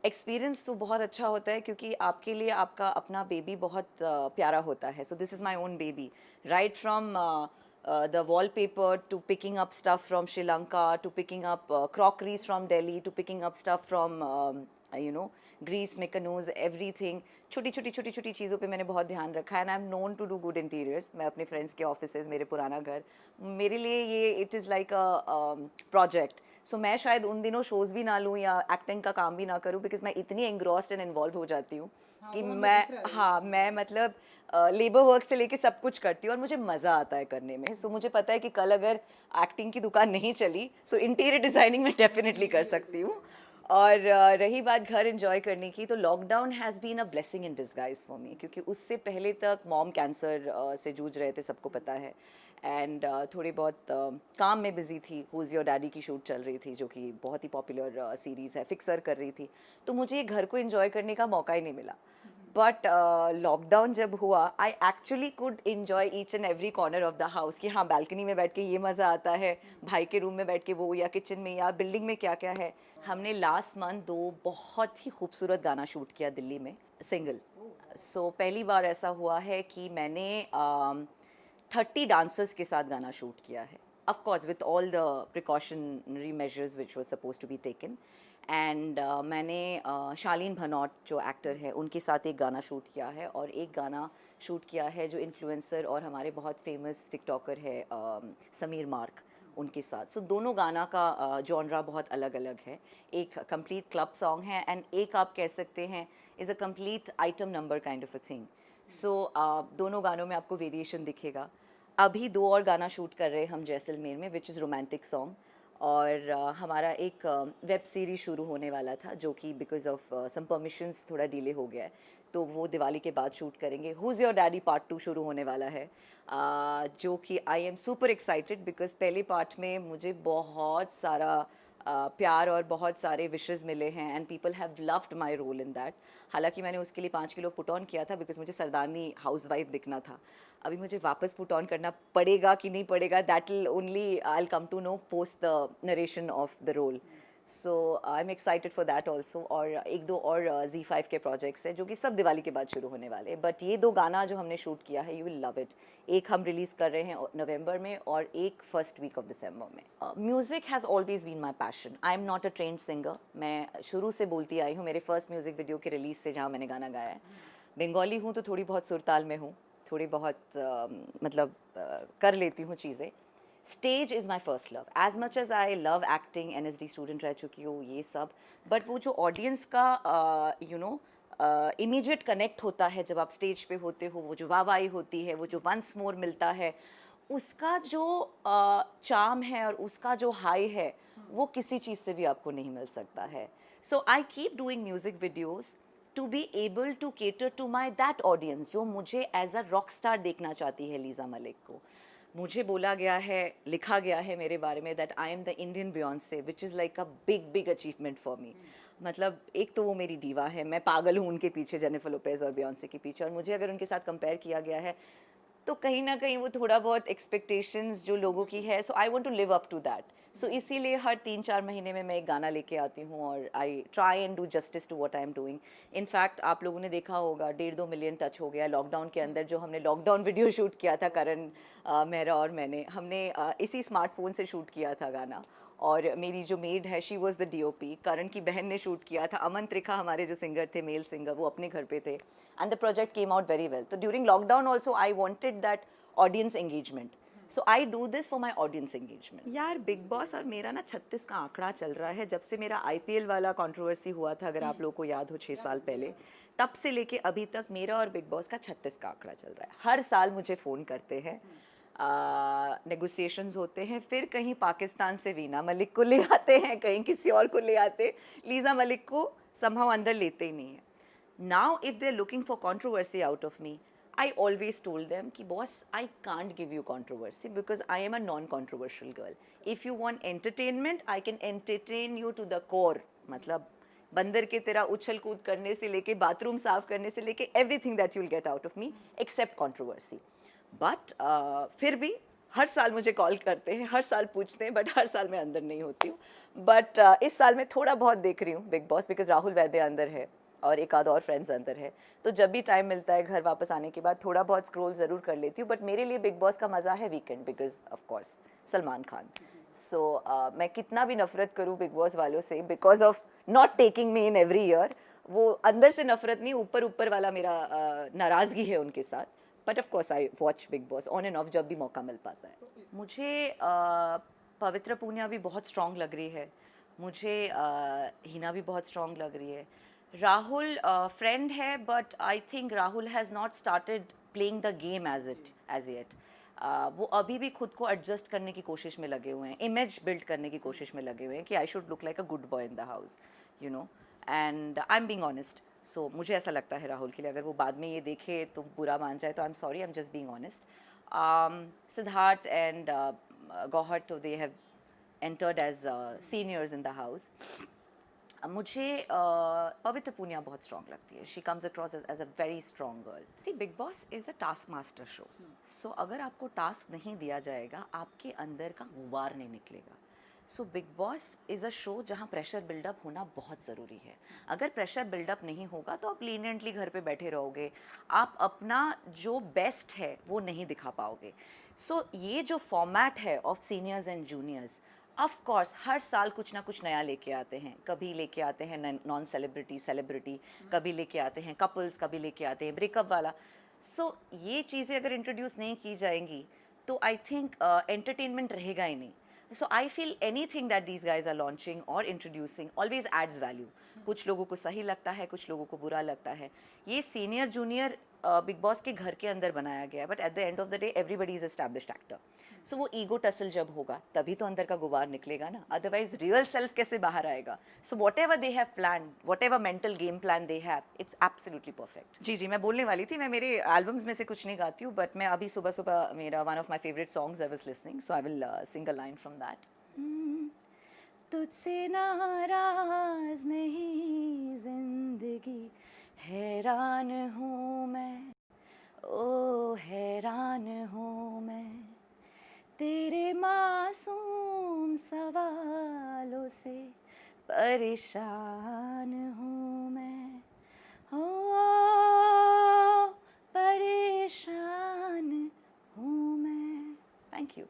Experience तो बहुत अच्छा होता है क्योंकि आपके लिए आपका अपना बेबी बहुत प्यारा होता है. So this is my own baby, right from the wallpaper to picking up stuff from Sri Lanka, to picking up crockeries from Delhi, to picking up stuff from you know, Greece, Mykonos, everything. छोटी छोटी छोटी छोटी चीज़ों पे मैंने बहुत ध्यान रखा है. And I am known to do good interiors. मैं अपने फ्रेंड्स के ऑफिसेज, मेरे पुराना घर, मेरे लिए ये it is like a project. So मैं शायद उन दिनों शोज़ भी ना लूँ या एक्टिंग का काम भी ना करूँ बिकॉज मैं इतनी एंग्रॉस्ड एंड इन्वॉल्व हो जाती हूँ कि मैं मतलब लेबर वर्क से लेके सब कुछ करती हूँ और मुझे मज़ा आता है करने में. सो मुझे पता है कि कल अगर एक्टिंग की दुकान नहीं चली सो इंटीरियर डिज़ाइनिंग में डेफिनेटली कर सकती हूँ. और रही बात घर एंजॉय करने की, तो lockdown has been a blessing in disguise for me क्योंकि उससे पहले तक मॉम कैंसर से जूझ रहे थे, सबको पता है. एंड थोड़ी बहुत काम में बिजी थी. हु इज़ योर डैडी की शूट चल रही थी जो कि बहुत ही पॉपुलर सीरीज़ है, फिक्सर कर रही थी. तो मुझे ये घर को एंजॉय करने का मौका ही नहीं मिला. बट लॉकडाउन जब हुआ I actually could enjoy each and every corner of the house कि हाँ बालकनी में बैठ के ये मज़ा आता है, भाई के रूम में बैठ के वो, या किचन में, या बिल्डिंग में क्या क्या है. हमने लास्ट मंथ 2 बहुत ही खूबसूरत गाना शूट किया दिल्ली में, सिंगल. सो पहली बार ऐसा हुआ है कि मैंने 30 डांसर्स के साथ गाना शूट किया है. Of course with all the precautionary measures which was suppose to be taken. And मैंने शालीन भनौट जो एक्टर है उनके साथ एक गाना शूट किया है और एक गाना शूट किया है जो इन्फ्लुएंसर और हमारे बहुत फेमस टिकटॉकर है समीर मार्क, उनके साथ. सो दोनों गाना का जॉनरा बहुत अलग अलग है. एक कंप्लीट क्लब सॉन्ग है एंड एक आप कह सकते हैं is a complete item number kind of a thing. So दोनों गानों में आपको वेरिएशन दिखेगा. अभी 2 और गाना शूट कर रहे हैं हम जैसलमेर में विच इज़ रोमांटिक सॉन्ग. और हमारा एक वेब सीरीज शुरू होने वाला था जो कि बिकॉज ऑफ सम परमिशंस थोड़ा डिले हो गया है, तो वो दिवाली के बाद शूट करेंगे. Who is your daddy part 2 शुरू होने वाला है, जो कि I am super excited because पहले पार्ट में मुझे बहुत सारा प्यार और बहुत सारे विशेस मिले हैं and people have loved my role in that. हालांकि मैंने उसके लिए 5 किलो पुट ऑन किया था बिकॉज मुझे सरदारनी हाउस वाइफ दिखना था. अभी मुझे वापस पुट ऑन करना पड़ेगा कि नहीं पड़ेगा, that will only I will come to know post the narration of the role. So I am excited for that also. और 1-2 और Z5 के प्रोजेक्ट्स हैं जो कि सब दिवाली के बाद शुरू होने वाले हैं. बट ये 2 गाना जो हमने शूट किया है यू विल लव इट. एक हम रिलीज़ कर रहे हैं नवंबर में और एक फर्स्ट वीक ऑफ दिसंबर में. Music has always been my passion. I am not a trained singer. मैं शुरू से बोलती आई हूँ, मेरे फर्स्ट म्यूज़िक वीडियो के रिलीज़ से जहाँ मैंने गाना गाया है. बंगाली हूँ तो थोड़ी बहुत सुरताल में हूँ, थोड़ी बहुत मतलब कर लेती हूँ चीज़ें. Stage is my first love. As much as I love acting, NSD student रह चुकी हूँ ये सब, बट वो जो ऑडियंस का यू नो इमीडिएट कनेक्ट होता है जब आप स्टेज पे होते हो, वो जो वाहवाही होती है, वो जो वंस मोर मिलता है, उसका जो चार्म है और उसका जो हाई है वो किसी चीज़ से भी आपको नहीं मिल सकता है. So I keep doing music videos to be able to cater to my that audience जो मुझे एज अ रॉक स्टार देखना चाहती है लीज़ा मलिक को. मुझे बोला गया है, लिखा गया है मेरे बारे में that I am the Indian Beyonce which is like a big big achievement for me. मतलब एक तो वो मेरी दीवा है, मैं पागल हूँ उनके पीछे, जेनिफर लोपेज़ और बियॉन्से के पीछे. और मुझे अगर उनके साथ कंपेयर किया गया है तो कहीं ना कहीं वो थोड़ा बहुत एक्सपेक्टेशंस जो लोगों की है, so I want to live up to that. So इसीलिए हर 3-4 महीने में मैं एक गाना लेके आती हूँ और I try and do justice to what I am doing. In fact आप लोगों ने देखा होगा 1.5-2 मिलियन टच हो गया लॉकडाउन के अंदर. जो हमने लॉकडाउन वीडियो शूट किया था करण मेहरा और मैंने, हमने इसी स्मार्टफोन से शूट किया था गाना. और मेरी जो मेड है शी वॉज द DOP. करण की बहन ने शूट किया था. अमन त्रिखा हमारे जो सिंगर थे, मेल सिंगर, वो अपने घर पे थे and the project came out very well. तो during lockdown also I wanted that audience engagement. So I do this for my audience engagement. यार बिग बॉस और मेरा ना 36 का आंकड़ा चल रहा है. जब से मेरा IPL वाला कंट्रोवर्सी हुआ था, अगर आप लोगों को याद हो 6 साल पहले, तब से लेके अभी तक मेरा और बिग बॉस का 36 का आंकड़ा चल रहा है. हर साल मुझे फ़ोन करते हैं, नेगोशिएशंस होते हैं, फिर कहीं पाकिस्तान से वीना मलिक को ले आते हैं, कहीं किसी और को ले आते. लीज़ा मलिक को समहाउ अंदर लेते ही नहीं है. Now, if they're looking for controversy out of me, I always told them कि boss, I can't give you controversy because I am a non-controversial girl. If you want entertainment, I can entertain you to the core. मतलब बंदर के तेरा उछल कूद करने से लेके बाथरूम साफ करने से लेके everything that you'll get out of me except controversy. But फिर भी हर साल मुझे कॉल करते हैं, हर साल पूछते हैं, बट हर साल मैं अंदर नहीं होती हूँ. बट इस साल मैं थोड़ा बहुत देख रही हूँ big boss, because Rahul Vaidya अंदर है और एक आध और फ्रेंड्स अंदर है. तो जब भी टाइम मिलता है घर वापस आने के बाद थोड़ा बहुत स्क्रॉल ज़रूर कर लेती हूँ. बट मेरे लिए बिग बॉस का मज़ा है weekend, because of course Salman Khan. So मैं कितना भी नफरत करूँ बिग बॉस वालों से because of not taking me in every year, वो अंदर से नफरत नहीं, ऊपर ऊपर वाला मेरा नाराज़गी है उनके साथ. But of course I watch big boss on end of जब भी मौका मिल पाता है. मुझे पवित्र पूनिया भी बहुत स्ट्रॉन्ग लग रही है. मुझे हिना भी बहुत स्ट्रॉन्ग लग रही है. राहुल फ्रेंड है, but I think Rahul has not started playing the game as yet. वो अभी भी खुद को एडजस्ट करने की कोशिश में लगे हुए हैं, इमेज बिल्ड करने की कोशिश में लगे हुए हैं कि I should look like a good boy in the house, you know. And I am being honest. So मुझे ऐसा लगता है राहुल के लिए, अगर वो बाद में ये देखे तो बुरा मान जाए, तो I am sorry, I am just being honest. Siddharth and Gauhar, so they have entered as seniors in the house. मुझे पवित्र पूनिया बहुत स्ट्रॉन्ग लगती है. She comes across as a very strong girl. See, big boss is a task master show. So अगर आपको task नहीं दिया जाएगा, आपके अंदर का गुबार नहीं निकलेगा. So big boss is a show जहाँ प्रेशर बिल्डअप होना बहुत ज़रूरी है. अगर प्रेशर बिल्डअप नहीं होगा तो आप लीनियंटली घर पे बैठे रहोगे, आप अपना जो बेस्ट है वो नहीं दिखा पाओगे. सो ये जो फॉर्मेट है of seniors and juniors, of course हर साल कुछ ना कुछ नया लेके आते हैं. कभी लेके आते हैं नॉन सेलिब्रिटी, कभी लेके आते हैं कपल्स, कभी लेके आते हैं ब्रेकअप वाला. सो ये चीज़ें अगर इंट्रोड्यूस नहीं की जाएंगी तो आई थिंक एंटरटेनमेंट रहेगा ही नहीं. So I feel anything that these guys are launching or introducing always adds value. कुछ लोगों को सही लगता है, कुछ लोगों को बुरा लगता है. ये सीनियर जूनियर बिग बॉस के घर के अंदर बनाया गया है, but at the end of the day everybody is established actor. So वो ईगो टसल जब होगा तभी तो अंदर का गुबार निकलेगा ना, अदरवाइज रियल सेल्फ कैसे बाहर आएगा. So whatever they have plan, whatever mental game plan they have, it's absolutely perfect. जी जी, मैं बोलने वाली थी, मैं मेरे एल्बम्स में से कुछ नहीं गाती हूँ, बट मैं अभी सुबह सुबह मेरा one of my favourite songs I was listening, so I will sing a line from that. तुझसे नाराज नहीं जिंदगी, हैरान हूँ मैं, ओ हैरान हूँ मैं, तेरे मासूम सवालों से परेशान हूँ मैं, ओ परेशान हूँ मैं. Thank you.